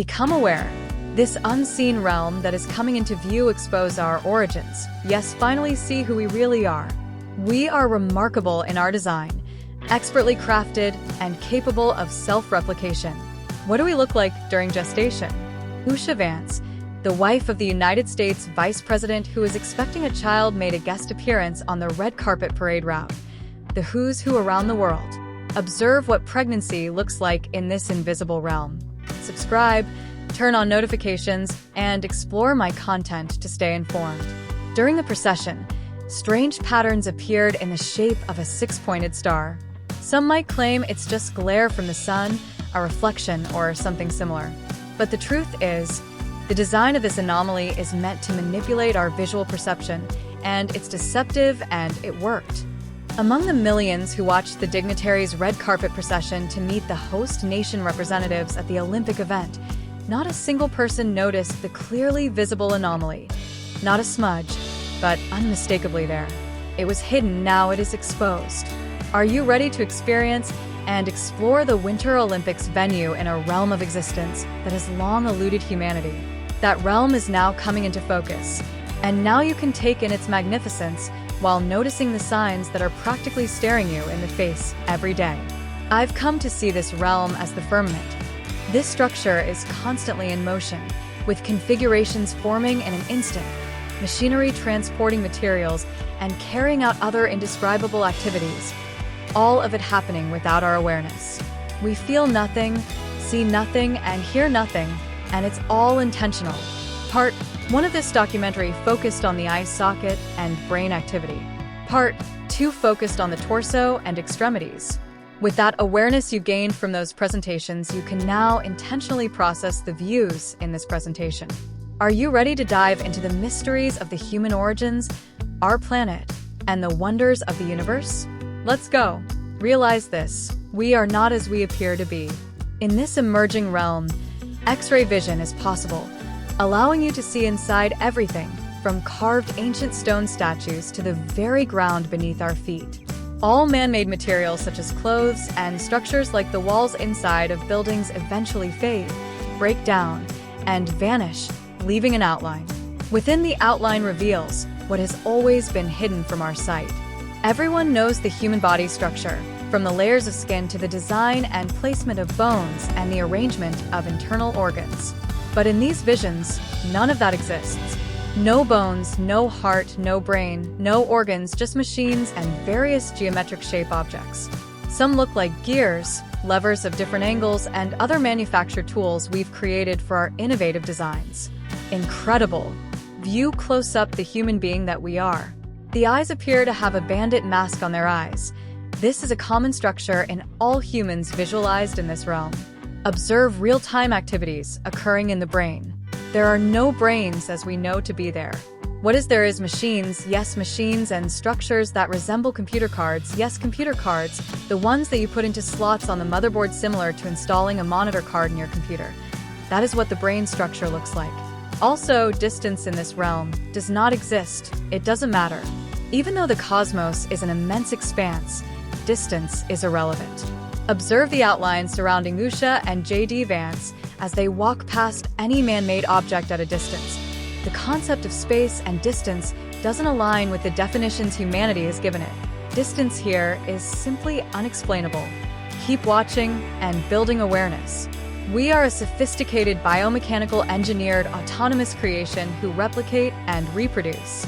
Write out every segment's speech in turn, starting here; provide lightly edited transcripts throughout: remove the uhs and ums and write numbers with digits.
Become aware. This unseen realm that is coming into view expose our origins. Yes, finally see who we really are. We are remarkable in our design, expertly crafted and capable of self-replication. What do we look like during gestation? Usha Vance, the wife of the United States Vice President who is expecting a child, made a guest appearance on the red carpet parade route. The who's who around the world. Observe what pregnancy looks like in this invisible realm. Subscribe, turn on notifications, and explore my content to stay informed. During the procession, strange patterns appeared in the shape of a six-pointed star. Some might claim it's just glare from the sun, a reflection, or something similar. But the truth is, the design of this anomaly is meant to manipulate our visual perception, and it's deceptive, and it worked. Among the millions who watched the dignitaries' red carpet procession to meet the host nation representatives at the Olympic event, not a single person noticed the clearly visible anomaly. Not a smudge, but unmistakably there. It was hidden, now it is exposed. Are you ready to experience and explore the Winter Olympics venue in a realm of existence that has long eluded humanity? That realm is now coming into focus, and now you can take in its magnificence while noticing the signs that are practically staring you in the face every day. I've come to see this realm as the firmament. This structure is constantly in motion, with configurations forming in an instant, machinery transporting materials, and carrying out other indescribable activities, all of it happening without our awareness. We feel nothing, see nothing, and hear nothing, and it's all intentional. Part 1 of this documentary focused on the eye socket and brain activity. Part 2 focused on the torso and extremities. With that awareness you gained from those presentations, you can now intentionally process the views in this presentation. Are you ready to dive into the mysteries of the human origins, our planet, and the wonders of the universe? Let's go. Realize this: we are not as we appear to be. In this emerging realm, X-ray vision is possible, allowing you to see inside everything, from carved ancient stone statues to the very ground beneath our feet. All man-made materials such as clothes and structures like the walls inside of buildings eventually fade, break down, and vanish, leaving an outline. Within the outline reveals what has always been hidden from our sight. Everyone knows the human body structure, from the layers of skin to the design and placement of bones and the arrangement of internal organs. But in these visions, none of that exists. No bones, no heart, no brain, no organs, just machines and various geometric shape objects. Some look like gears, levers of different angles, and other manufactured tools we've created for our innovative designs. Incredible! View close up the human being that we are. The eyes appear to have a bandit mask on their eyes. This is a common structure in all humans visualized in this realm. Observe real-time activities occurring in the brain. There are no brains as we know to be there. What is there is machines, yes, machines, and structures that resemble computer cards, yes, computer cards, the ones that you put into slots on the motherboard, similar to installing a monitor card in your computer. That is what the brain structure looks like. Also, distance in this realm does not exist. It doesn't matter. Even though the cosmos is an immense expanse, distance is irrelevant. Observe the outlines surrounding Usha and J.D. Vance as they walk past any man-made object at a distance. The concept of space and distance doesn't align with the definitions humanity has given it. Distance here is simply unexplainable. Keep watching and building awareness. We are a sophisticated biomechanical engineered autonomous creation who replicate and reproduce.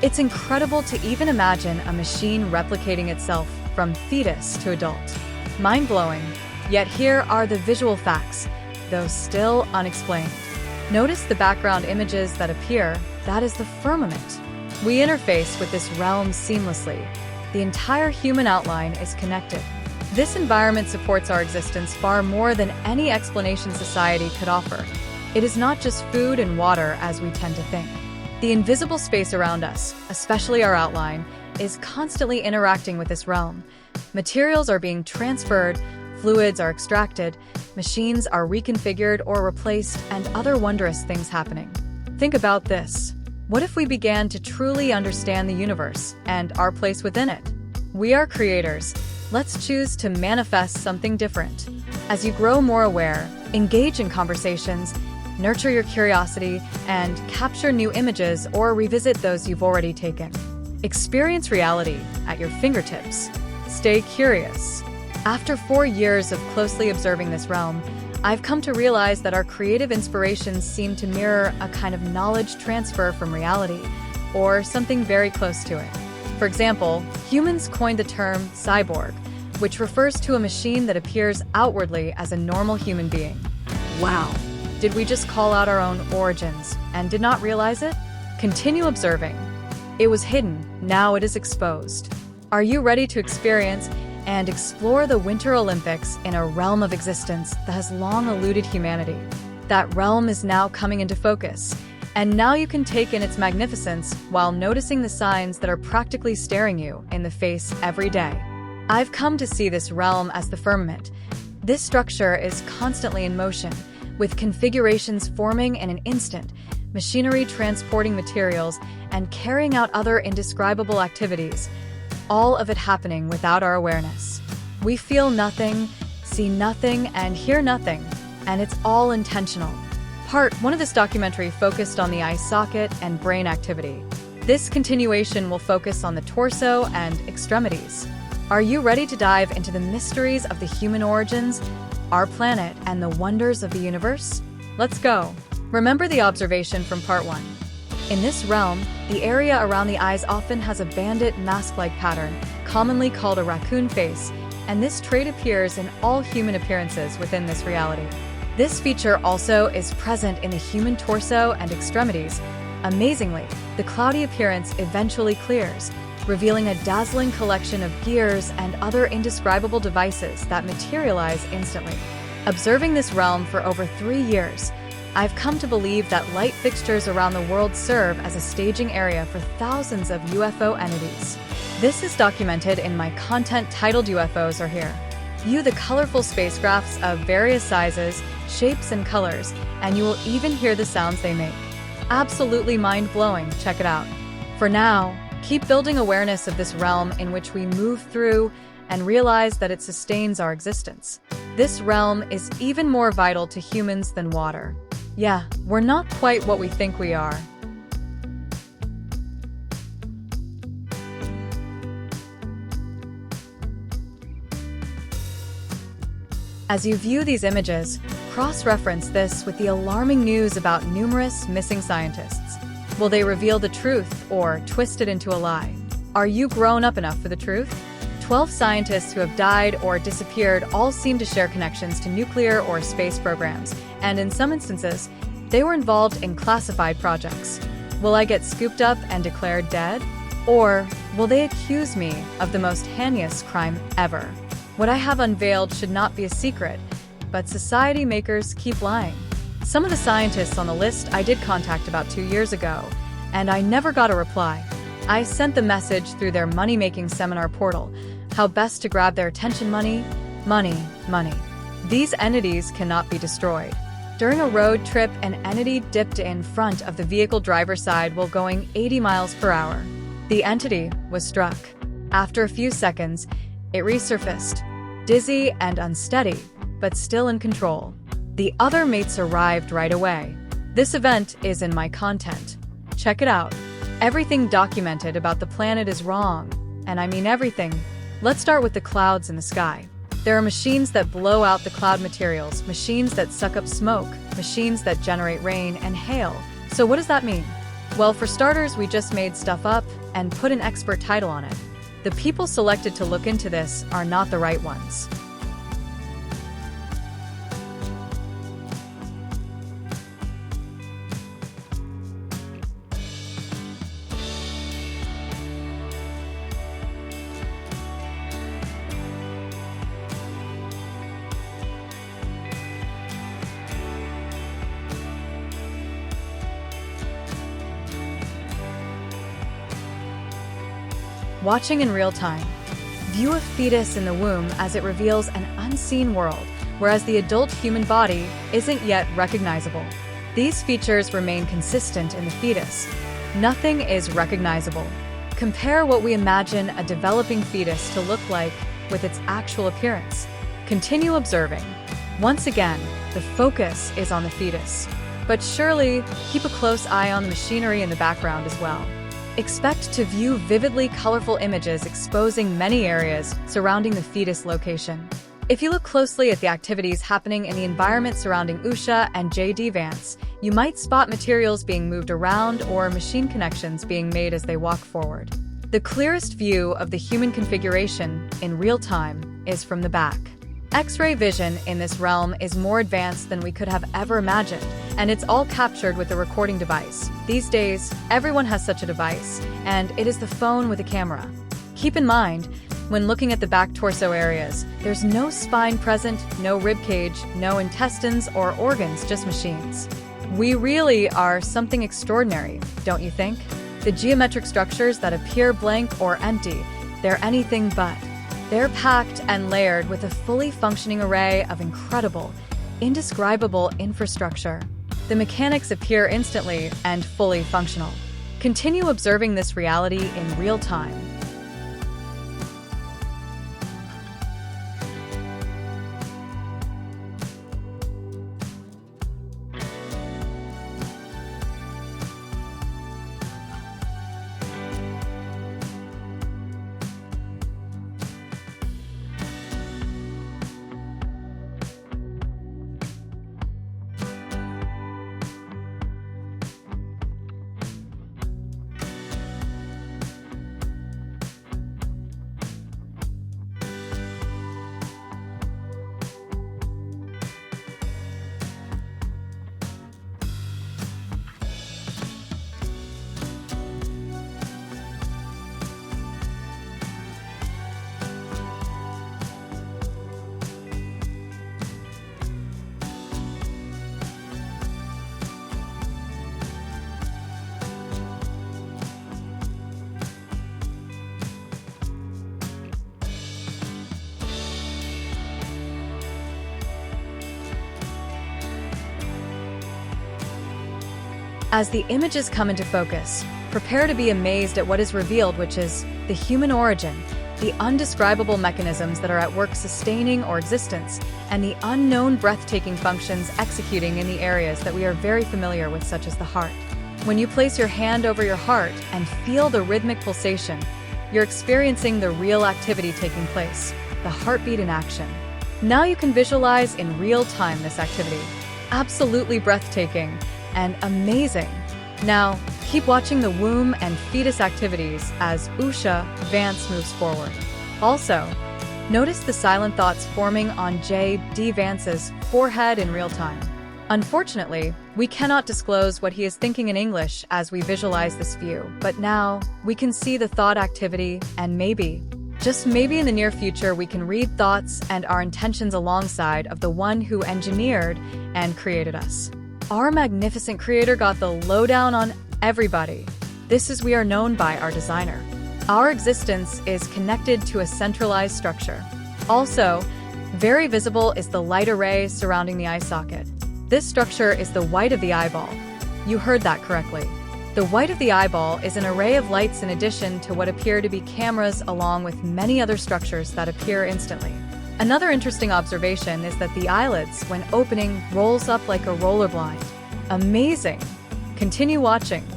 It's incredible to even imagine a machine replicating itself from fetus to adult. Mind-blowing. Yet here are the visual facts, though still unexplained. Notice the background images that appear. That is the firmament. We interface with this realm seamlessly. The entire human outline is connected. This environment supports our existence far more than any explanation society could offer. It is not just food and water as we tend to think. The invisible space around us, especially our outline, is constantly interacting with this realm. Materials are being transferred, fluids are extracted, machines are reconfigured or replaced, and other wondrous things happening. Think about this. What if we began to truly understand the universe and our place within it? We are creators. Let's choose to manifest something different. As you grow more aware, Engage in conversations, nurture your curiosity, and capture new images or revisit those you've already taken. Experience reality at your fingertips. Stay curious. After 4 years of closely observing this realm, I've come to realize that our creative inspirations seem to mirror a kind of knowledge transfer from reality, or something very close to it. For example, humans coined the term cyborg, which refers to a machine that appears outwardly as a normal human being. Wow! Did we just call out our own origins and did not realize it? Continue observing. It was hidden, now it is exposed. Are you ready to experience and explore the Winter Olympics in a realm of existence that has long eluded humanity? That realm is now coming into focus, and now you can take in its magnificence while noticing the signs that are practically staring you in the face every day. I've come to see this realm as the firmament. This structure is constantly in motion, with configurations forming in an instant, machinery transporting materials, and carrying out other indescribable activities, all of it happening without our awareness. We feel nothing, see nothing, and hear nothing, and it's all intentional. Part 1 of this documentary focused on the eye socket and brain activity. This continuation will focus on the torso and extremities. Are you ready to dive into the mysteries of the human origins, our planet, and the wonders of the universe? Let's go! Remember the observation from Part 1. In this realm, the area around the eyes often has a bandit mask-like pattern, commonly called a raccoon face, and this trait appears in all human appearances within this reality. This feature also is present in the human torso and extremities. Amazingly, the cloudy appearance eventually clears, revealing a dazzling collection of gears and other indescribable devices that materialize instantly. Observing this realm for over 3 years, I've come to believe that light fixtures around the world serve as a staging area for thousands of UFO entities. This is documented in my content titled UFOs Are Here. View the colorful spacecrafts of various sizes, shapes, and colors, and you will even hear the sounds they make. Absolutely mind-blowing, check it out. For now, keep building awareness of this realm in which we move through and realize that it sustains our existence. This realm is even more vital to humans than water. Yeah, we're not quite what we think we are. As you view these images, cross-reference this with the alarming news about numerous missing scientists. Will they reveal the truth or twist it into a lie? Are you grown up enough for the truth? 12 scientists who have died or disappeared all seem to share connections to nuclear or space programs, and in some instances, they were involved in classified projects. Will I get scooped up and declared dead? Or will they accuse me of the most heinous crime ever? What I have unveiled should not be a secret, but society makers keep lying. Some of the scientists on the list I did contact about 2 years ago, and I never got a reply. I sent the message through their money-making seminar portal, how best to grab their attention: money, money, money. These entities cannot be destroyed. During a road trip, an entity dipped in front of the vehicle driver's side while going 80 miles per hour. The entity was struck. After a few seconds, it resurfaced, dizzy and unsteady, but still in control. The other mates arrived right away. This event is in my content. Check it out. Everything documented about the planet is wrong, and I mean everything. Let's start with the clouds in the sky. There are machines that blow out the cloud materials, machines that suck up smoke, machines that generate rain and hail. So what does that mean? Well, for starters, we just made stuff up and put an expert title on it. The people selected to look into this are not the right ones. Watching in real time. View a fetus in the womb as it reveals an unseen world, whereas the adult human body isn't yet recognizable. These features remain consistent in the fetus. Nothing is recognizable. Compare what we imagine a developing fetus to look like with its actual appearance. Continue observing. Once again, The focus is on the fetus. But surely, keep a close eye on the machinery in the background as well. Expect to view vividly colorful images exposing many areas surrounding the fetus location. If you look closely at the activities happening in the environment surrounding Usha and J.D. Vance, you might spot materials being moved around or machine connections being made as they walk forward. The clearest view of the human configuration in real time is from the back. X-ray vision in this realm is more advanced than we could have ever imagined, and it's all captured with a recording device. These days, everyone has such a device, and it is the phone with a camera. Keep in mind, when looking at the back torso areas, there's no spine present, no rib cage, no intestines or organs, just machines. We really are something extraordinary, don't you think? The geometric structures that appear blank or empty, they're anything but. They're packed and layered with a fully functioning array of incredible, indescribable infrastructure. The mechanics appear instantly and fully functional. Continue observing this reality in real time. As the images come into focus, prepare to be amazed at what is revealed, which is the human origin, the undescribable mechanisms that are at work sustaining our existence, and the unknown breathtaking functions executing in the areas that we are very familiar with, such as the heart. When you place your hand over your heart and feel the rhythmic pulsation, you're experiencing the real activity taking place, the heartbeat in action. Now you can visualize in real time this activity. Absolutely breathtaking and amazing. Now, keep watching the womb and fetus activities as Usha Vance moves forward. Also, notice the silent thoughts forming on J.D. Vance's forehead in real time. Unfortunately, we cannot disclose what he is thinking in English as we visualize this view, but now we can see the thought activity, and maybe, just maybe in the near future, we can read thoughts and our intentions alongside of the one who engineered and created us. Our magnificent creator got the lowdown on everybody. This is we are known by our designer. Our existence is connected to a centralized structure. Also, very visible is the light array surrounding the eye socket. This structure is the white of the eyeball. You heard that correctly. The white of the eyeball is an array of lights in addition to what appear to be cameras, along with many other structures that appear instantly. Another interesting observation is that the eyelids, when opening, rolls up like a roller blind. Amazing! Continue watching.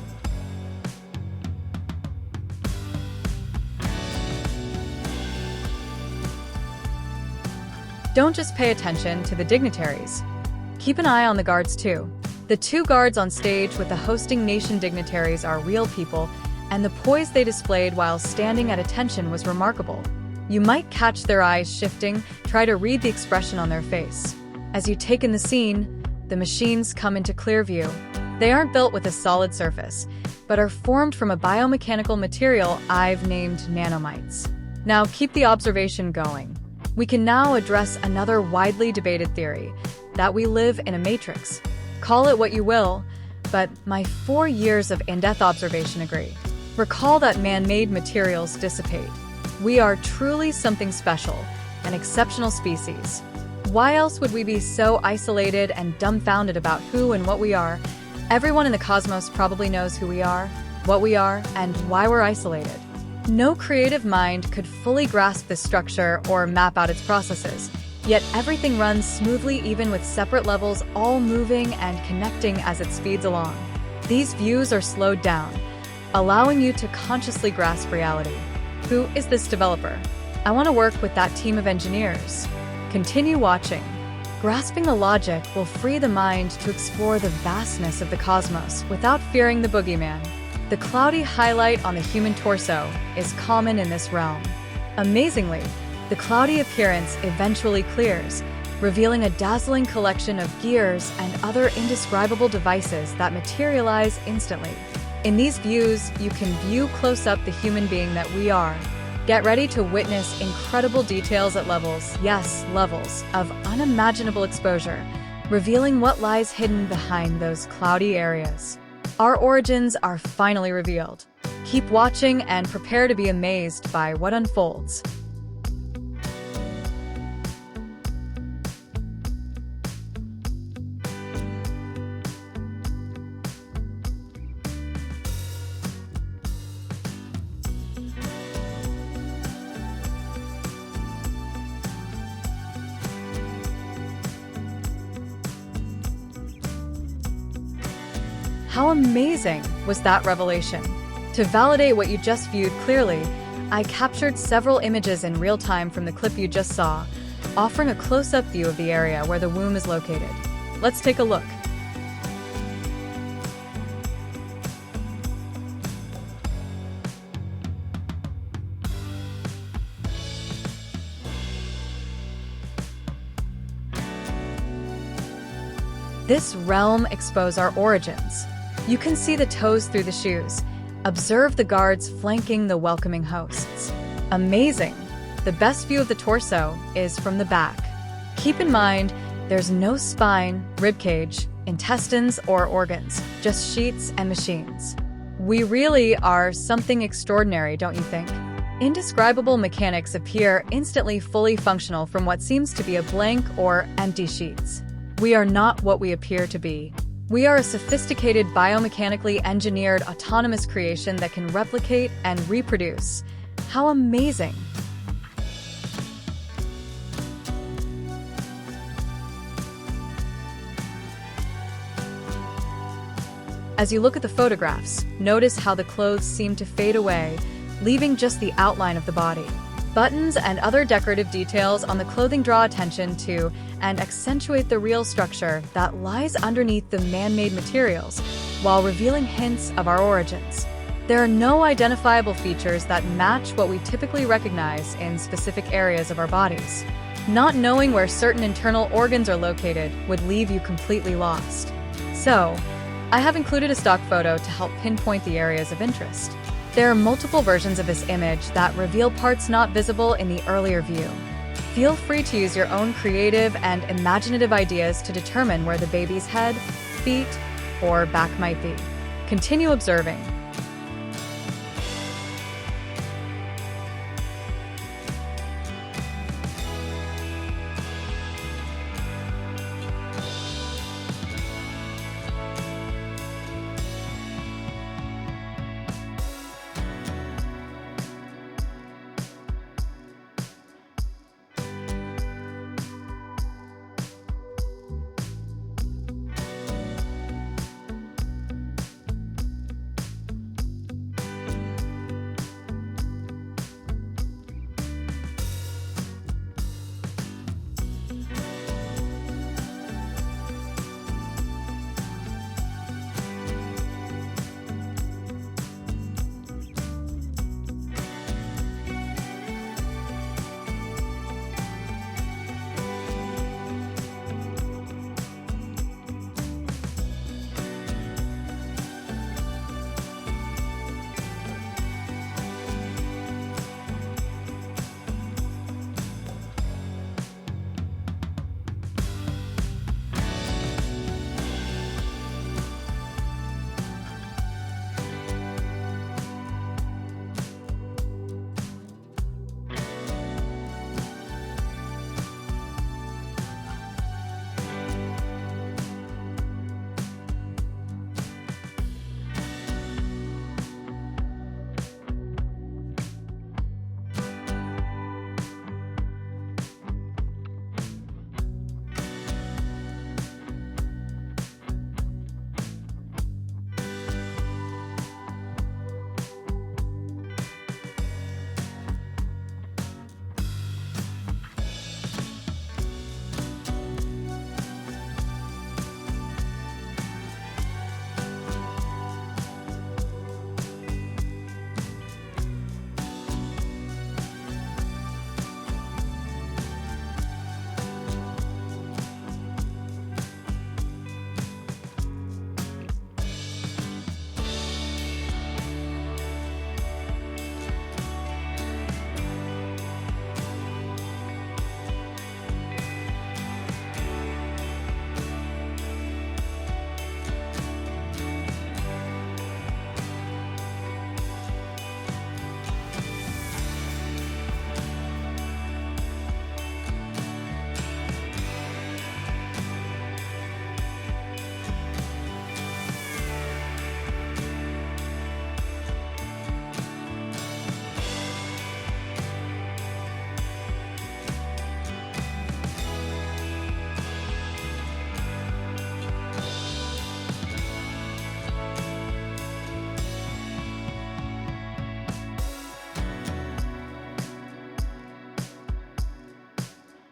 Don't just pay attention to the dignitaries. Keep an eye on the guards too. The two guards on stage with the hosting nation dignitaries are real people, and the poise they displayed while standing at attention was remarkable. You might catch their eyes shifting, try to read the expression on their face. As you take in the scene, the machines come into clear view. They aren't built with a solid surface, but are formed from a biomechanical material I've named nanomites. Now keep the observation going. We can now address another widely debated theory, that we live in a matrix. Call it what you will, but my 4 years of in-depth observation agree. Recall that man-made materials dissipate. We are truly something special, an exceptional species. Why else would we be so isolated and dumbfounded about who and what we are? Everyone in the cosmos probably knows who we are, what we are, and why we're isolated. No creative mind could fully grasp this structure or map out its processes. Yet everything runs smoothly even with separate levels all moving and connecting as it speeds along. These views are slowed down, allowing you to consciously grasp reality. Who is this developer? I want to work with that team of engineers. Continue watching. Grasping the logic will free the mind to explore the vastness of the cosmos without fearing the boogeyman. The cloudy highlight on the human torso is common in this realm. Amazingly, the cloudy appearance eventually clears, revealing a dazzling collection of gears and other indescribable devices that materialize instantly. In these views, you can view close up the human being that we are. Get ready to witness incredible details at levels, yes, levels, of unimaginable exposure, revealing what lies hidden behind those cloudy areas. Our origins are finally revealed. Keep watching and prepare to be amazed by what unfolds. How amazing was that revelation? To validate what you just viewed clearly, I captured several images in real time from the clip you just saw, offering a close-up view of the area where the womb is located. Let's take a look. This realm exposes our origins. You can see the toes through the shoes. Observe the guards flanking the welcoming hosts. Amazing! The best view of the torso is from the back. Keep in mind, there's no spine, ribcage, intestines, or organs, just sheets and machines. We really are something extraordinary, don't you think? Indescribable mechanics appear instantly fully functional from what seems to be a blank or empty sheets. We are not what we appear to be. We are a sophisticated biomechanically engineered autonomous creation that can replicate and reproduce. How amazing! As you look at the photographs, notice how the clothes seem to fade away, leaving just the outline of the body. Buttons and other decorative details on the clothing draw attention to and accentuate the real structure that lies underneath the man-made materials, while revealing hints of our origins. There are no identifiable features that match what we typically recognize in specific areas of our bodies. Not knowing where certain internal organs are located would leave you completely lost. So, I have included a stock photo to help pinpoint the areas of interest. There are multiple versions of this image that reveal parts not visible in the earlier view. Feel free to use your own creative and imaginative ideas to determine where the baby's head, feet, or back might be. Continue observing.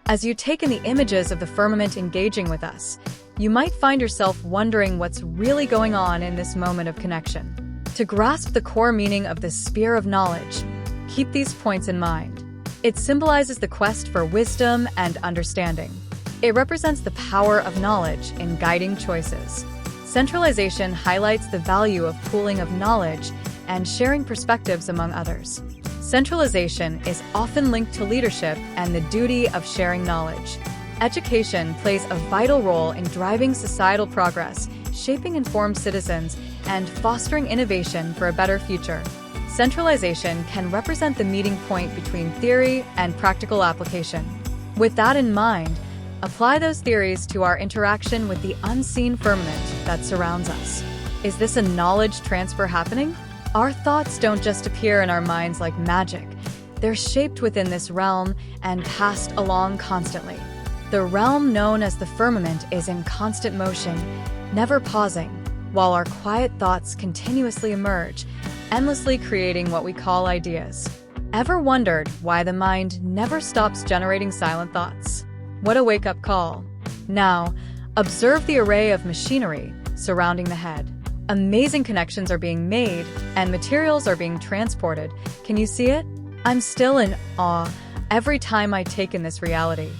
As you take in the images of the firmament engaging with us, you might find yourself wondering what's really going on in this moment of connection. To grasp the core meaning of this sphere of knowledge, keep these points in mind. It symbolizes the quest for wisdom and understanding. It represents the power of knowledge in guiding choices. Centralization highlights the value of pooling of knowledge and sharing perspectives among others. Centralization is often linked to leadership and the duty of sharing knowledge. Education plays a vital role in driving societal progress, shaping informed citizens, and fostering innovation for a better future. Centralization can represent the meeting point between theory and practical application. With that in mind, apply those theories to our interaction with the unseen firmament that surrounds us. Is this a knowledge transfer happening? Our thoughts don't just appear in our minds like magic. They're shaped within this realm and passed along constantly. The realm known as the firmament is in constant motion, never pausing, while our quiet thoughts continuously emerge, endlessly creating what we call ideas. Ever wondered why the mind never stops generating silent thoughts? What a wake-up call. Now, observe the array of machinery surrounding the head. Amazing connections are being made and materials are being transported. Can you see it? I'm still in awe every time I take in this reality.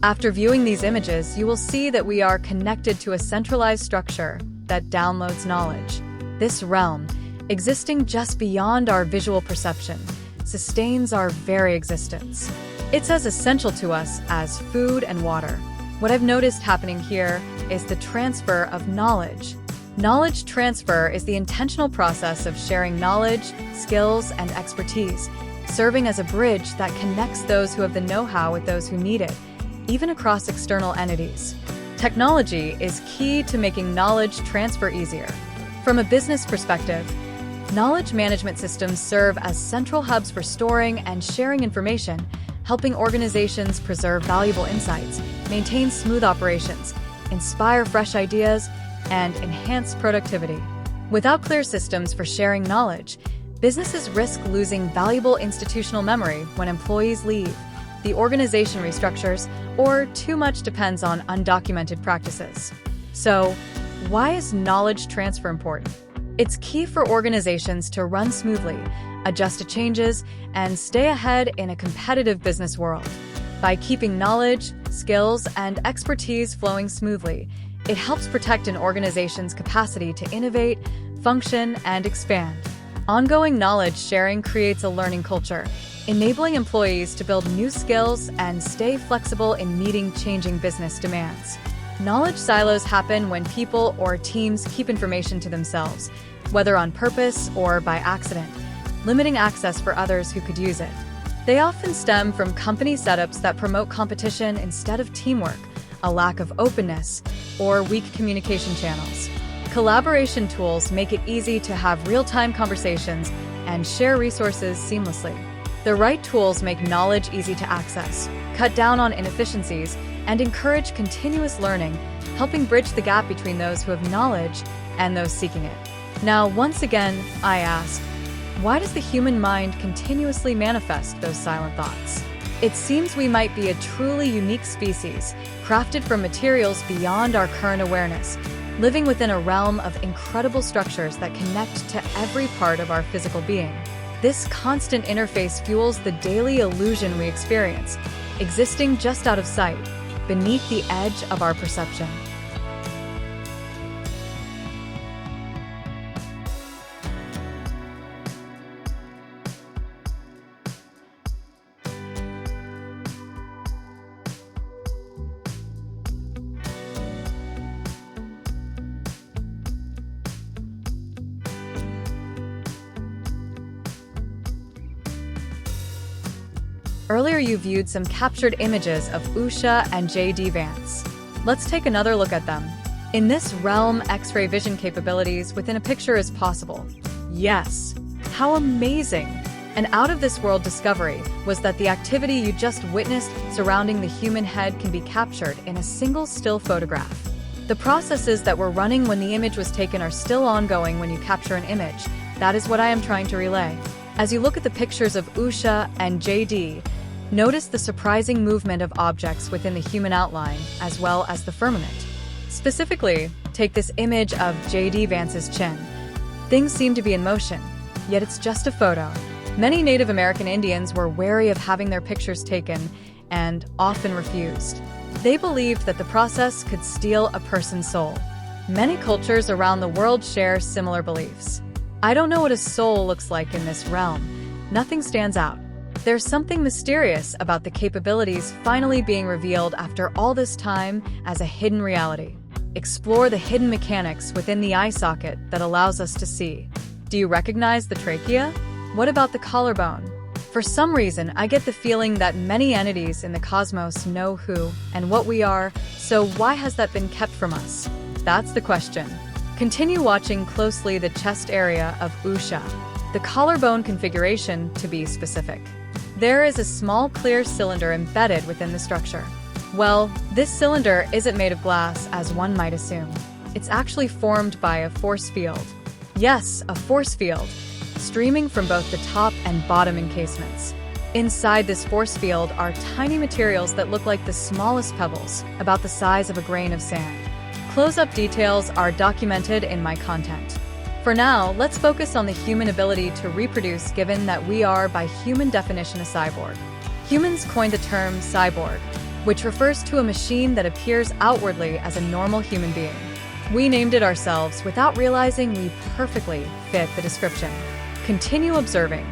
After viewing these images, you will see that we are connected to a centralized structure that downloads knowledge. This realm, existing just beyond our visual perception, sustains our very existence. It's as essential to us as food and water. What I've noticed happening here is the transfer of knowledge. Knowledge transfer is the intentional process of sharing knowledge, skills, and expertise, serving as a bridge that connects those who have the know-how with those who need it, even across external entities. Technology is key to making knowledge transfer easier. From a business perspective, knowledge management systems serve as central hubs for storing and sharing information, helping organizations preserve valuable insights, maintain smooth operations, inspire fresh ideas, and enhance productivity. Without clear systems for sharing knowledge, businesses risk losing valuable institutional memory when employees leave, the organization restructures, or too much depends on undocumented practices. So, why is knowledge transfer important? It's key for organizations to run smoothly, adjust to changes, and stay ahead in a competitive business world. By keeping knowledge, skills, and expertise flowing smoothly, it helps protect an organization's capacity to innovate, function, and expand. Ongoing knowledge sharing creates a learning culture, enabling employees to build new skills and stay flexible in meeting changing business demands. Knowledge silos happen when people or teams keep information to themselves, whether on purpose or by accident, limiting access for others who could use it. They often stem from company setups that promote competition instead of teamwork, a lack of openness, or weak communication channels. Collaboration tools make it easy to have real-time conversations and share resources seamlessly. The right tools make knowledge easy to access, cut down on inefficiencies, and encourage continuous learning, helping bridge the gap between those who have knowledge and those seeking it. Now, once again, I ask, Why does the human mind continuously manifest those silent thoughts? It seems we might be a truly unique species, crafted from materials beyond our current awareness, living within a realm of incredible structures that connect to every part of our physical being. This constant interface fuels the daily illusion we experience, existing just out of sight, beneath the edge of our perception. Earlier you viewed some captured images of Usha and J.D. Vance. Let's take another look at them. In this realm, X-ray vision capabilities within a picture is possible. Yes, how amazing! An out-of-this-world discovery was that the activity you just witnessed surrounding the human head can be captured in a single still photograph. The processes that were running when the image was taken are still ongoing when you capture an image. That is what I am trying to relay. As you look at the pictures of Usha and J.D., notice the surprising movement of objects within the human outline, as well as the firmament. Specifically, take this image of J.D. Vance's chin. Things seem to be in motion, yet it's just a photo. Many Native American Indians were wary of having their pictures taken and often refused. They believed that the process could steal a person's soul. Many cultures around the world share similar beliefs. I don't know what a soul looks like in this realm. Nothing stands out. There's something mysterious about the capabilities finally being revealed after all this time as a hidden reality. Explore the hidden mechanics within the eye socket that allows us to see. Do you recognize the trachea? What about the collarbone? For some reason, I get the feeling that many entities in the cosmos know who and what we are, so why has that been kept from us? That's the question. Continue watching closely the chest area of Usha, the collarbone configuration to be specific. There is a small clear cylinder embedded within the structure. Well, this cylinder isn't made of glass as one might assume. It's actually formed by a force field. Yes, a force field, streaming from both the top and bottom encasements. Inside this force field are tiny materials that look like the smallest pebbles, about the size of a grain of sand. Close-up details are documented in my content. For now, let's focus on the human ability to reproduce, given that we are, by human definition, a cyborg. Humans coined the term cyborg, which refers to a machine that appears outwardly as a normal human being. We named it ourselves without realizing we perfectly fit the description. Continue observing.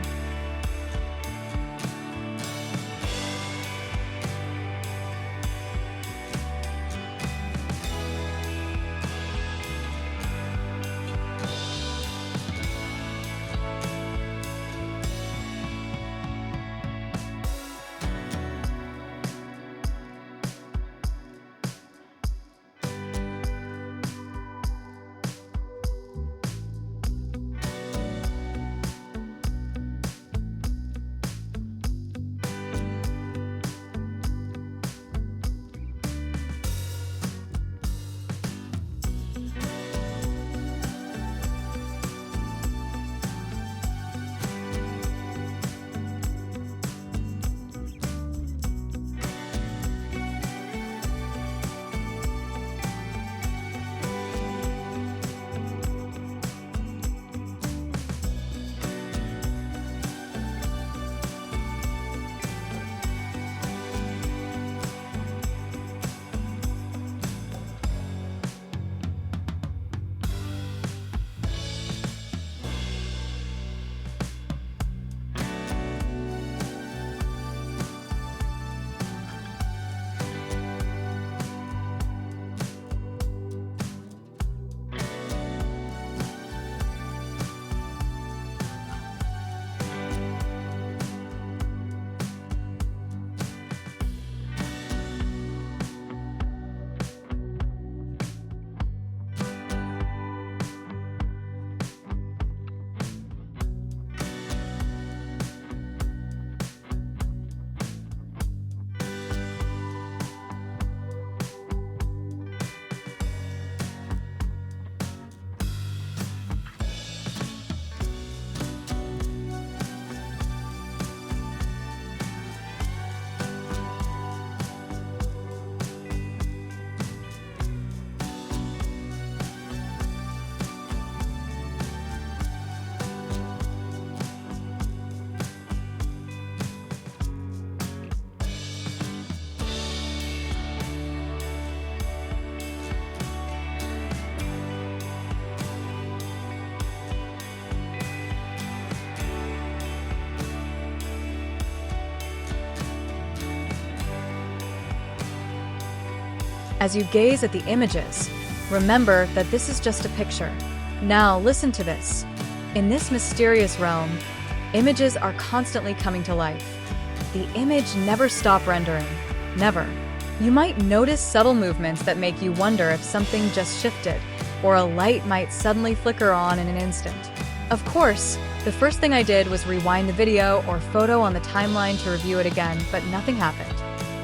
As you gaze at the images, remember that this is just a picture. Now listen to this. In this mysterious realm, images are constantly coming to life. The image never stops rendering. Never. You might notice subtle movements that make you wonder if something just shifted, or a light might suddenly flicker on in an instant. Of course, the first thing I did was rewind the video or photo on the timeline to review it again, but nothing happened.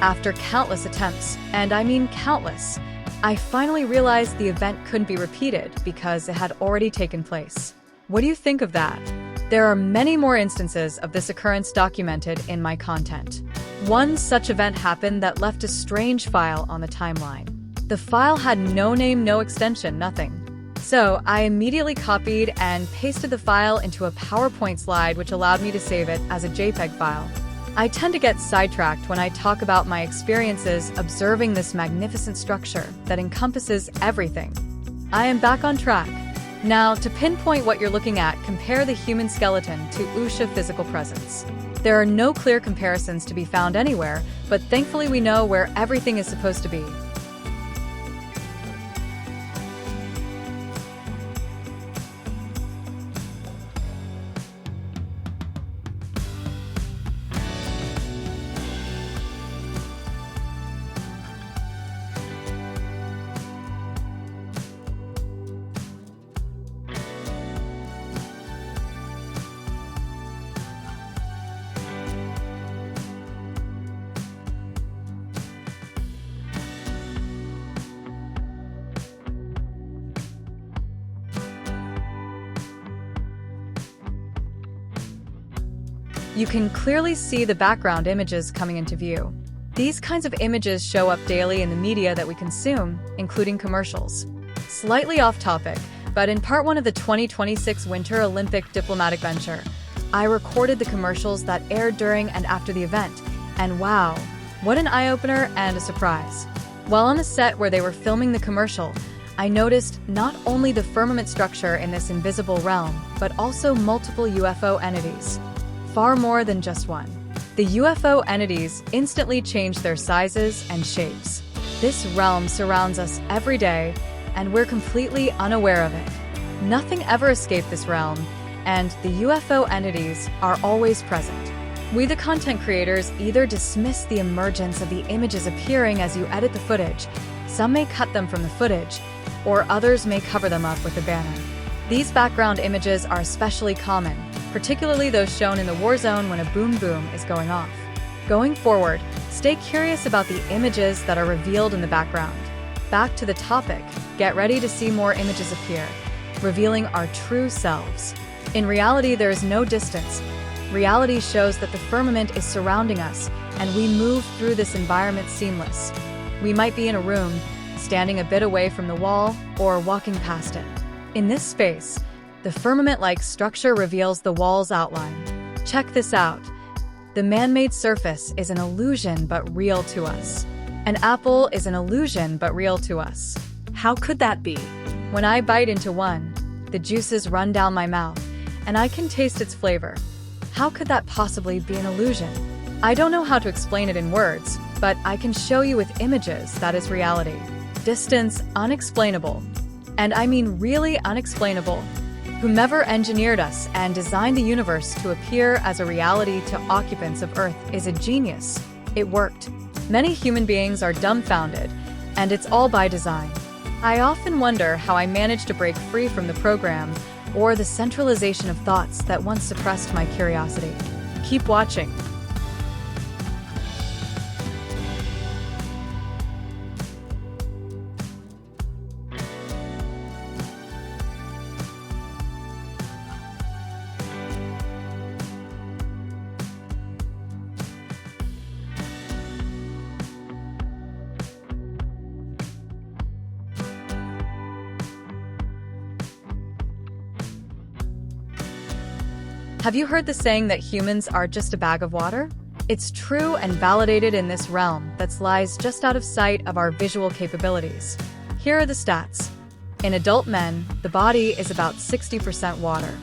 After countless attempts, and I mean countless, I finally realized the event couldn't be repeated because it had already taken place. What do you think of that? There are many more instances of this occurrence documented in my content. One such event happened that left a strange file on the timeline. The file had no name, no extension, nothing. So I immediately copied and pasted the file into a PowerPoint slide, which allowed me to save it as a JPEG file. I tend to get sidetracked when I talk about my experiences observing this magnificent structure that encompasses everything. I am back on track. Now, to pinpoint what you're looking at, compare the human skeleton to Usha physical presence. There are no clear comparisons to be found anywhere, but thankfully we know where everything is supposed to be. You can clearly see the background images coming into view. These kinds of images show up daily in the media that we consume, including commercials. Slightly off topic, but in part 1 of the 2026 Winter Olympic diplomatic venture, I recorded the commercials that aired during and after the event, and wow, what an eye-opener and a surprise. While on the set where they were filming the commercial, I noticed not only the firmament structure in this invisible realm, but also multiple UFO entities. Far more than just one. The UFO entities instantly change their sizes and shapes. This realm surrounds us every day, and we're completely unaware of it. Nothing ever escaped this realm, and the UFO entities are always present. We, the content creators, either dismiss the emergence of the images appearing as you edit the footage, some may cut them from the footage, or others may cover them up with a banner. These background images are especially common, particularly those shown in the war zone when a boom boom is going off. Going forward, stay curious about the images that are revealed in the background. Back to the topic, get ready to see more images appear, revealing our true selves. In reality, there is no distance. Reality shows that the firmament is surrounding us, and we move through this environment seamless. We might be in a room, standing a bit away from the wall, or walking past it. In this space, the firmament-like structure reveals the wall's outline. Check this out. The man-made surface is an illusion but real to us. An apple is an illusion but real to us. How could that be? When I bite into one, the juices run down my mouth, and I can taste its flavor. How could that possibly be an illusion? I don't know how to explain it in words, but I can show you with images that is reality. Distance, unexplainable. And I mean really unexplainable. Whomever engineered us and designed the universe to appear as a reality to occupants of Earth is a genius. It worked. Many human beings are dumbfounded, and it's all by design. I often wonder how I managed to break free from the program or the centralization of thoughts that once suppressed my curiosity. Keep watching. Have you heard the saying that humans are just a bag of water? It's true and validated in this realm that lies just out of sight of our visual capabilities. Here are the stats. In adult men, the body is about 60% water.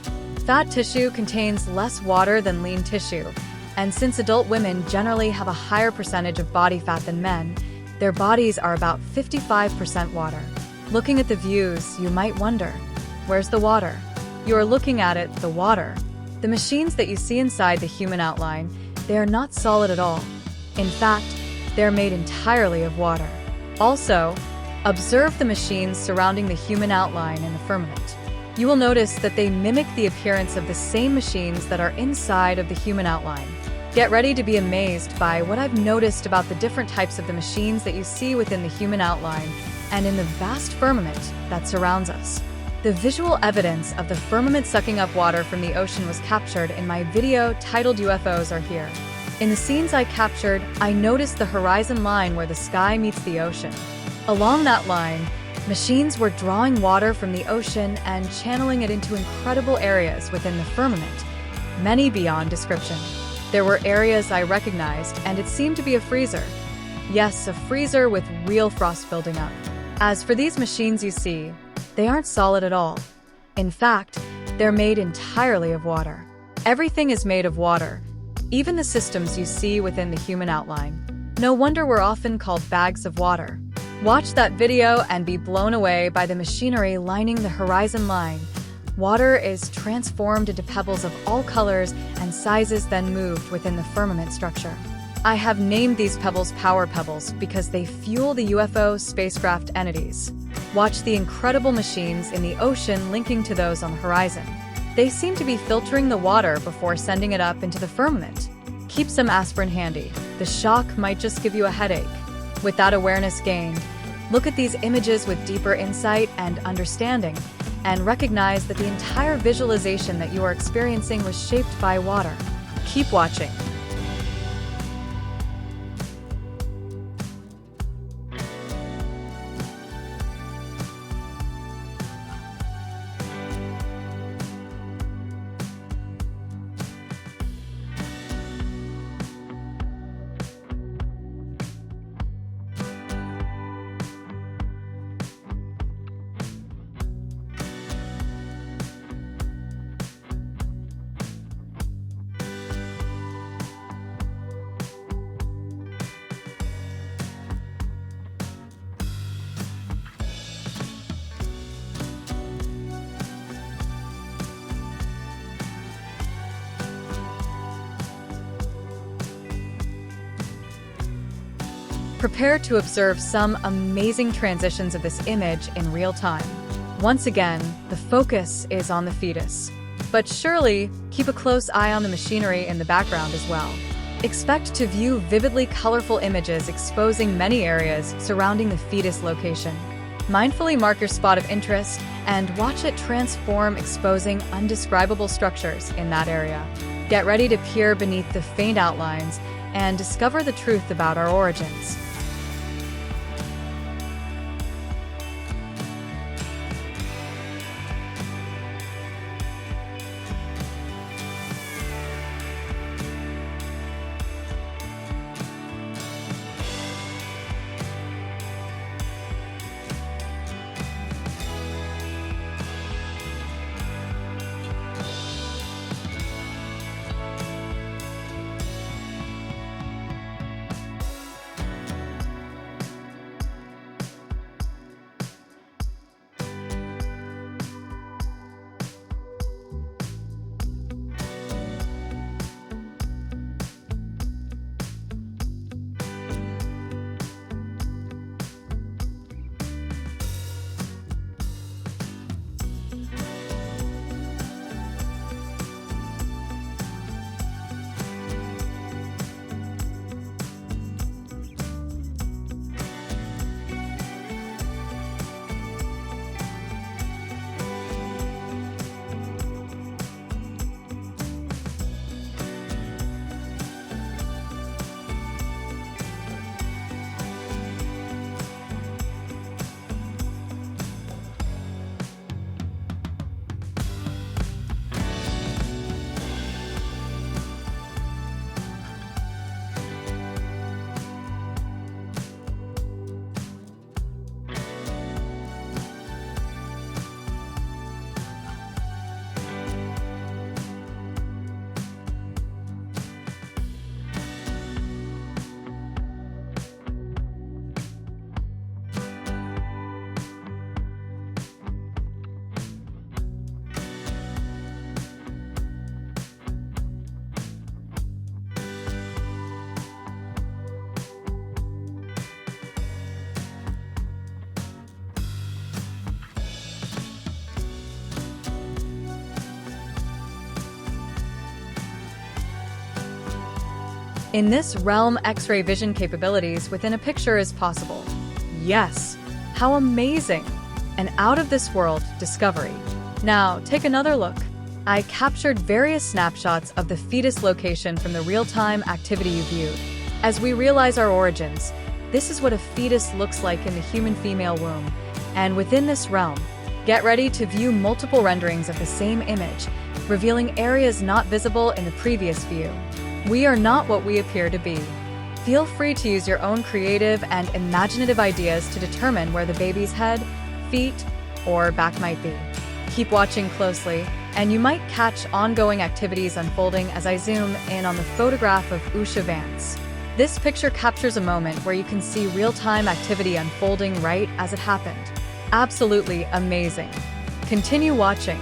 Fat tissue contains less water than lean tissue, and since adult women generally have a higher percentage of body fat than men, Their bodies are about 55% water. Looking at the views, you might wonder, where's the water? You are looking at it, the water. The machines that you see inside the human outline, they are not solid at all. In fact, they are made entirely of water. Also, observe the machines surrounding the human outline in the firmament. You will notice that they mimic the appearance of the same machines that are inside of the human outline. Get ready to be amazed by what I've noticed about the different types of the machines that you see within the human outline and in the vast firmament that surrounds us. The visual evidence of the firmament sucking up water from the ocean was captured in my video titled UFOs Are Here. In the scenes I captured, I noticed the horizon line where the sky meets the ocean. Along that line, machines were drawing water from the ocean and channeling it into incredible areas within the firmament, many beyond description. There were areas I recognized, and it seemed to be a freezer. Yes, a freezer with real frost building up. As for these machines you see, they aren't solid at all. In fact, they're made entirely of water. Everything is made of water, even the systems you see within the human outline. No wonder we're often called bags of water. Watch that video and be blown away by the machinery lining the horizon line. Water is transformed into pebbles of all colors and sizes, then moved within the firmament structure. I have named these pebbles power pebbles because they fuel the UFO spacecraft entities. Watch the incredible machines in the ocean linking to those on the horizon. They seem to be filtering the water before sending it up into the firmament. Keep some aspirin handy. The shock might just give you a headache. With that awareness gained, look at these images with deeper insight and understanding, and recognize that the entire visualization that you are experiencing was shaped by water. Keep watching. Prepare to observe some amazing transitions of this image in real time. Once again, the focus is on the fetus. But surely, keep a close eye on the machinery in the background as well. Expect to view vividly colorful images exposing many areas surrounding the fetus location. Mindfully mark your spot of interest and watch it transform, exposing undescribable structures in that area. Get ready to peer beneath the faint outlines and discover the truth about our origins. In this realm, X-ray vision capabilities within a picture is possible. Yes, how amazing! An out-of-this-world discovery. Now, take another look. I captured various snapshots of the fetus location from the real-time activity you viewed. As we realize our origins, this is what a fetus looks like in the human female womb. And within this realm, get ready to view multiple renderings of the same image, revealing areas not visible in the previous view. We are not what we appear to be. Feel free to use your own creative and imaginative ideas to determine where the baby's head, feet, or back might be. Keep watching closely, and you might catch ongoing activities unfolding as I zoom in on the photograph of USHA VANCE. This picture captures a moment where you can see real-time activity unfolding right as it happened. Absolutely amazing. Continue watching.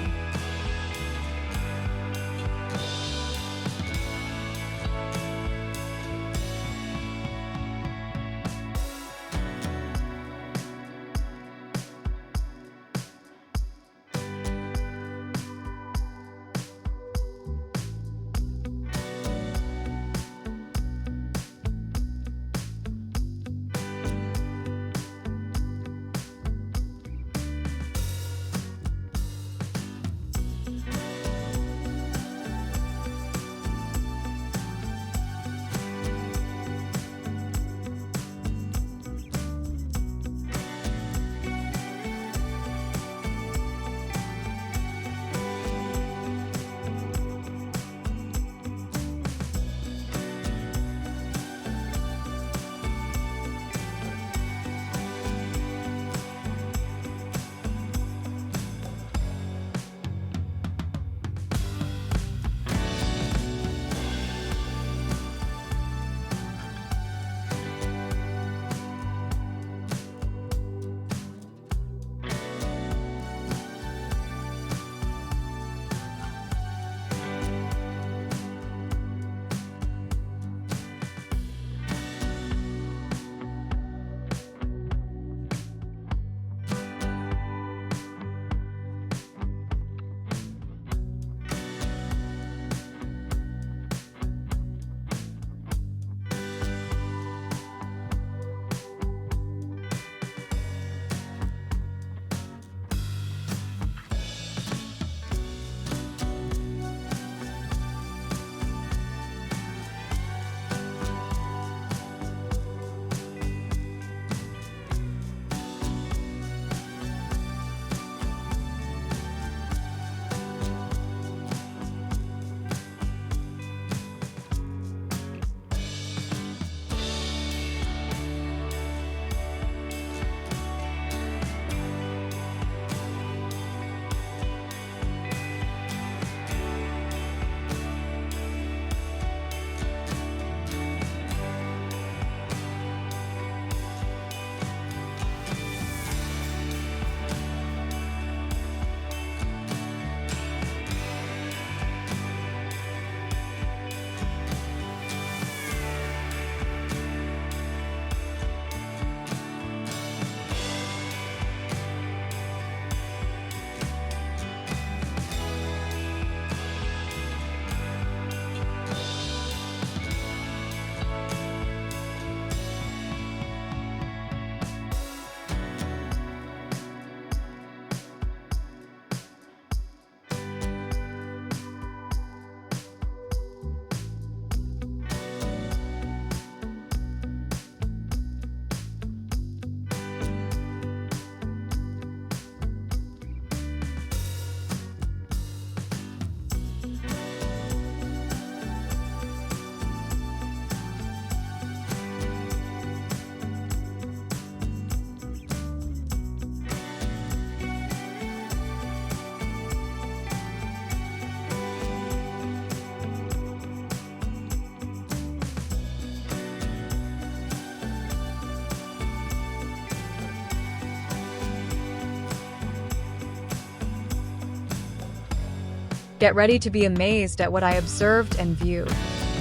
Get ready to be amazed at what I observed and viewed.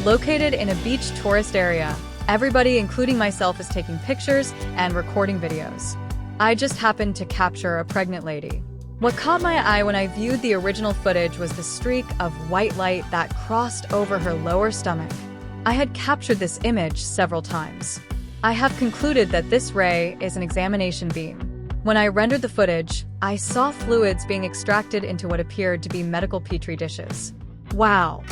Located in a beach tourist area, everybody, including myself, is taking pictures and recording videos. I just happened to capture a pregnant lady. What caught my eye when I viewed the original footage was the streak of white light that crossed over her lower stomach. I had captured this image several times. I have concluded that this ray is an examination beam. When I rendered the footage, I saw fluids being extracted into what appeared to be medical petri dishes. Wow!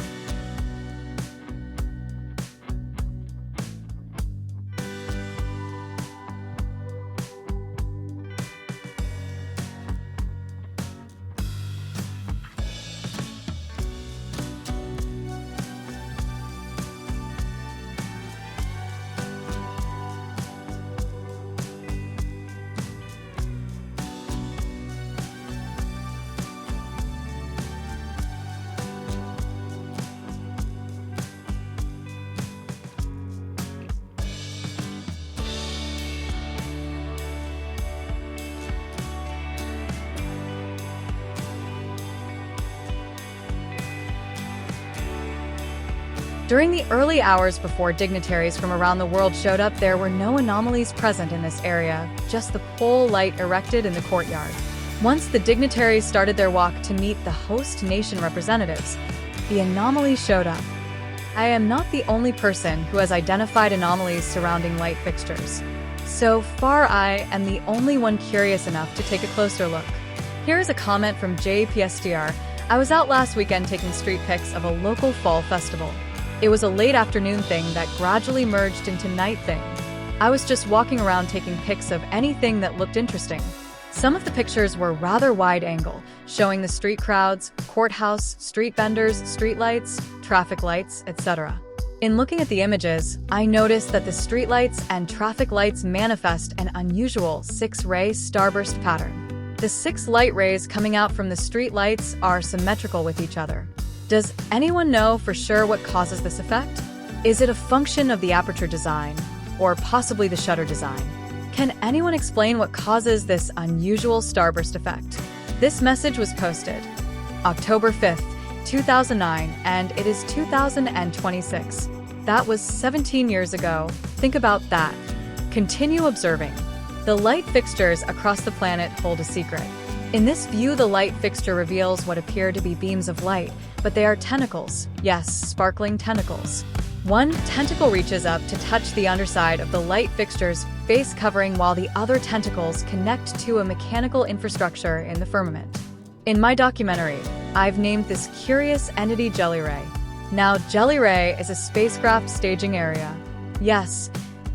During the early hours before dignitaries from around the world showed up, there were no anomalies present in this area, just the pole light erected in the courtyard. Once the dignitaries started their walk to meet the host nation representatives, the anomalies showed up. I am not the only person who has identified anomalies surrounding light fixtures. So far, I am the only one curious enough to take a closer look. Here is a comment from JPSTR. I was out last weekend taking street pics of a local fall festival. It was a late afternoon thing that gradually merged into night thing. I was just walking around taking pics of anything that looked interesting. Some of the pictures were rather wide angle, showing the street crowds, courthouse, street vendors, street lights, traffic lights, etc. In looking at the images, I noticed that the street lights and traffic lights manifest an unusual 6-ray starburst pattern. The 6 light rays coming out from the street lights are symmetrical with each other. Does anyone know for sure what causes this effect? Is it a function of the aperture design, or possibly the shutter design? Can anyone explain what causes this unusual starburst effect? This message was posted October 5th, 2009, and it is 2026. That was 17 years ago. Think about that. Continue observing. The light fixtures across the planet hold a secret. In this view, the light fixture reveals what appear to be beams of light, but they are tentacles. Yes, sparkling tentacles. One tentacle reaches up to touch the underside of the light fixture's face covering, while the other tentacles connect to a mechanical infrastructure in the firmament. In my documentary, I've named this curious entity Jelly Ray. Now, Jelly Ray is a spacecraft staging area. Yes,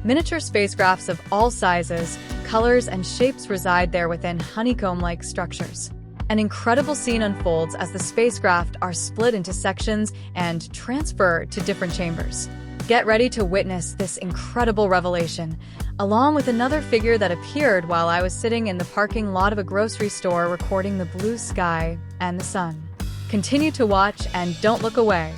miniature spacecrafts of all sizes, colors, and shapes reside there within honeycomb-like structures. An incredible scene unfolds as the spacecraft are split into sections and transferred to different chambers. Get ready to witness this incredible revelation, along with another figure that appeared while I was sitting in the parking lot of a grocery store recording the blue sky and the sun. Continue to watch and don't look away.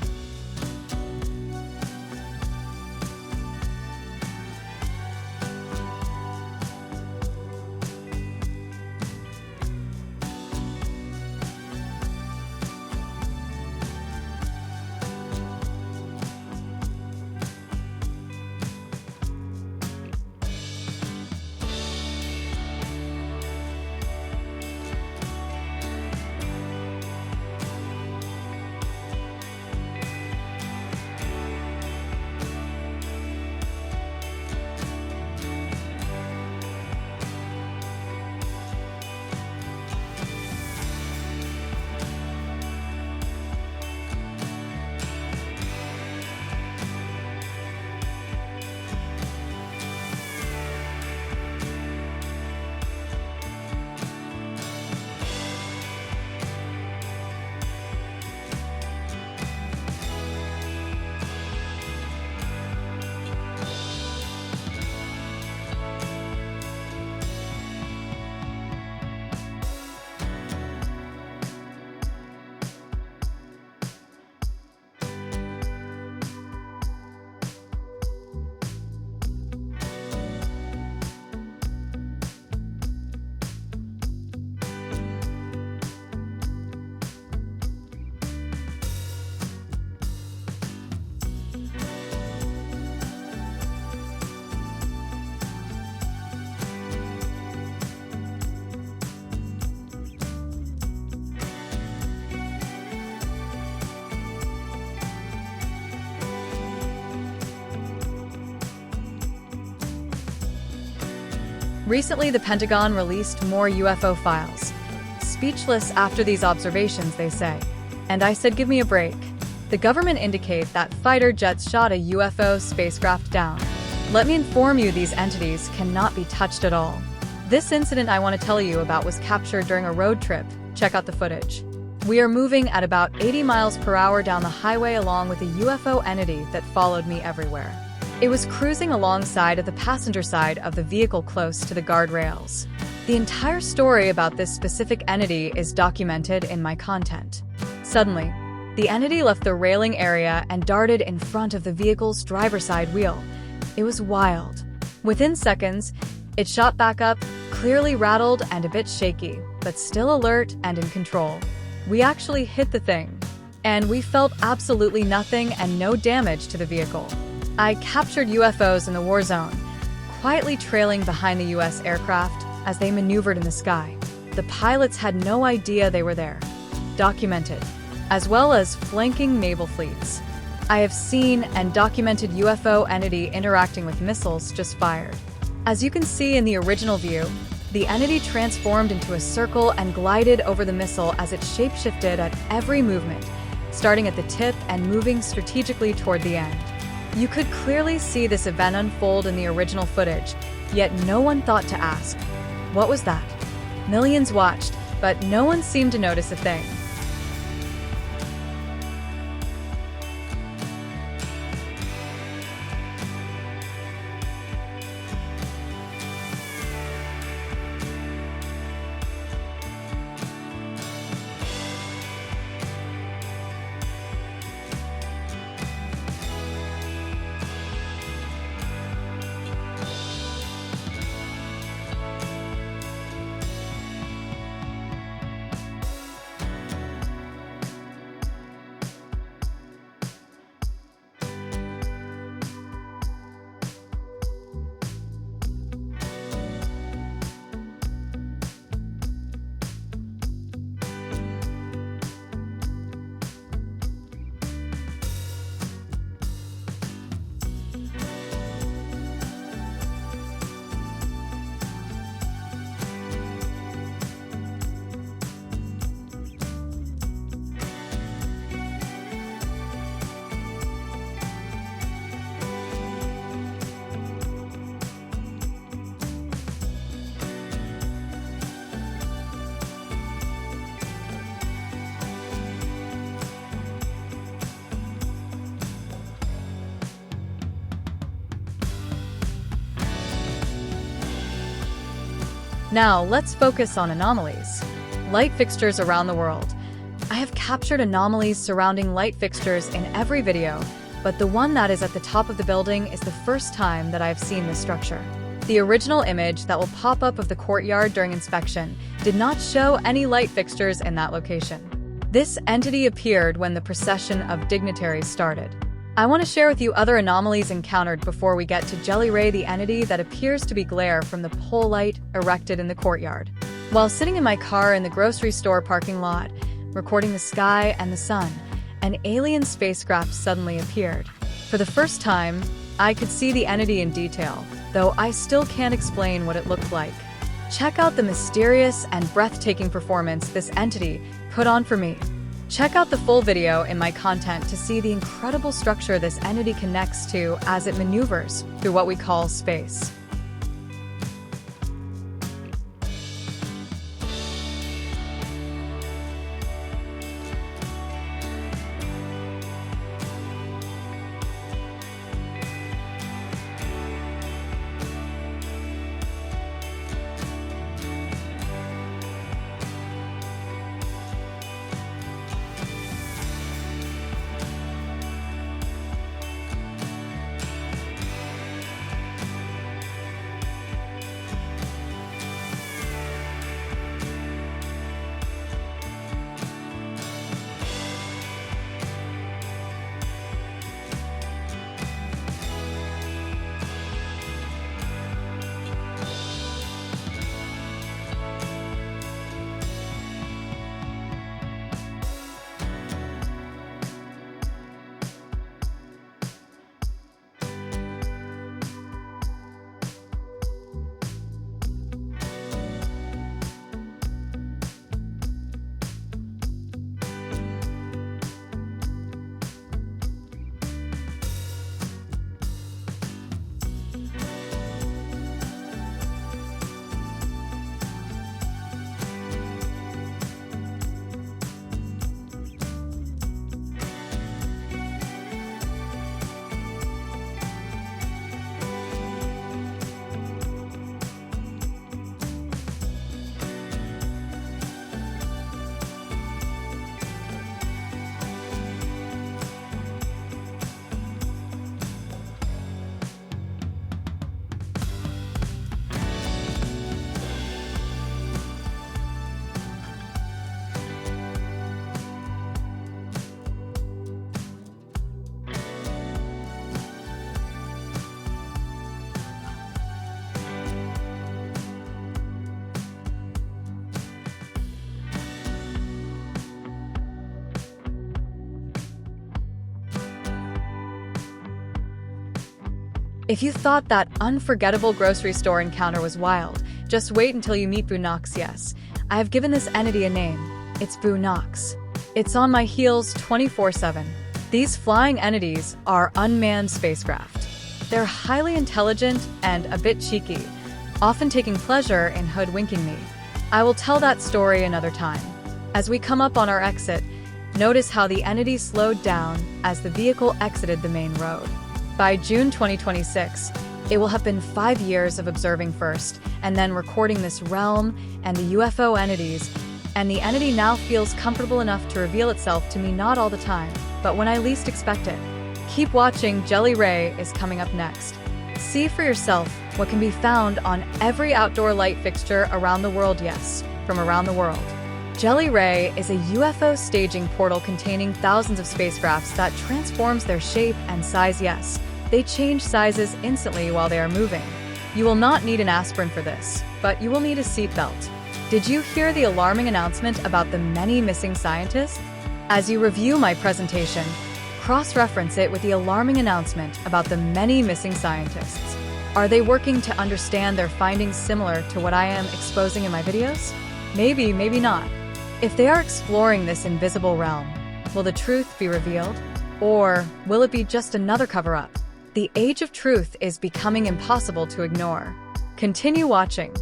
Recently, the Pentagon released more UFO files. Speechless after these observations, they say. And I said, give me a break. The government indicate that fighter jets shot a UFO spacecraft down. Let me inform you, these entities cannot be touched at all. This incident I want to tell you about was captured during a road trip. Check out the footage. We are moving at about 80 miles per hour down the highway along with a UFO entity that followed me everywhere. It was cruising alongside of the passenger side of the vehicle close to the guardrails. The entire story about this specific entity is documented in my content. Suddenly, the entity left the railing area and darted in front of the vehicle's driver's side wheel. It was wild. Within seconds, it shot back up, clearly rattled and a bit shaky, but still alert and in control. We actually hit the thing, and we felt absolutely nothing and no damage to the vehicle. I captured UFOs in the war zone, quietly trailing behind the US aircraft as they maneuvered in the sky. The pilots had no idea they were there. Documented, as well as flanking naval fleets. I have seen and documented UFO entity interacting with missiles just fired. As you can see in the original view, the entity transformed into a circle and glided over the missile as it shapeshifted at every movement, starting at the tip and moving strategically toward the end. You could clearly see this event unfold in the original footage, yet no one thought to ask, what was that? Millions watched, but no one seemed to notice a thing. Now, let's focus on anomalies. Light fixtures around the world. I have captured anomalies surrounding light fixtures in every video, but the one that is at the top of the building is the first time that I have seen this structure. The original image that will pop up of the courtyard during inspection did not show any light fixtures in that location. This entity appeared when the procession of dignitaries started. I want to share with you other anomalies encountered before we get to Jelly Ray, the entity that appears to be glare from the pole light erected in the courtyard. While sitting in my car in the grocery store parking lot, recording the sky and the sun, an alien spacecraft suddenly appeared. For the first time, I could see the entity in detail, though I still can't explain what it looked like. Check out the mysterious and breathtaking performance this entity put on for me. Check out the full video in my content to see the incredible structure this entity connects to as it maneuvers through what we call space. If you thought that unforgettable grocery store encounter was wild, just wait until you meet VUNOX. Yes, I have given this entity a name. It's VUNOX. It's on my heels 24/7. These flying entities are unmanned spacecraft. They're highly intelligent and a bit cheeky, often taking pleasure in hoodwinking me. I will tell that story another time. As we come up on our exit, notice how the entity slowed down as the vehicle exited the main road. By June 2026, it will have been 5 years of observing first, and then recording this realm and the UFO entities, and the entity now feels comfortable enough to reveal itself to me not all the time, but when I least expect it. Keep watching. Jelly Ray is coming up next. See for yourself what can be found on every outdoor light fixture around the world. Yes, from around the world. Jelly Ray is a UFO staging portal containing thousands of spacecrafts that transforms their shape and size. Yes, they change sizes instantly while they are moving. You will not need an aspirin for this, but you will need a seatbelt. Did you hear the alarming announcement about the many missing scientists? As you review my presentation, cross-reference it with the alarming announcement about the many missing scientists. Are they working to understand their findings similar to what I am exposing in my videos? Maybe, maybe not. If they are exploring this invisible realm, will the truth be revealed? Or will it be just another cover-up? The age of truth is becoming impossible to ignore. Continue watching.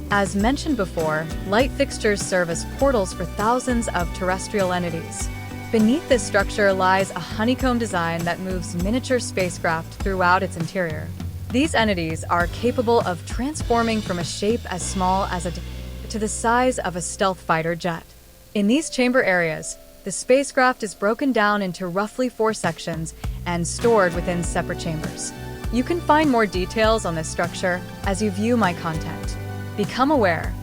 As mentioned before, light fixtures serve as portals for thousands of terrestrial entities. Beneath this structure lies a honeycomb design that moves miniature spacecraft throughout its interior. These entities are capable of transforming from a shape as small as to the size of a stealth fighter jet. In these chamber areas, the spacecraft is broken down into roughly 4 sections and stored within separate chambers. You can find more details on this structure as you view my content. Become aware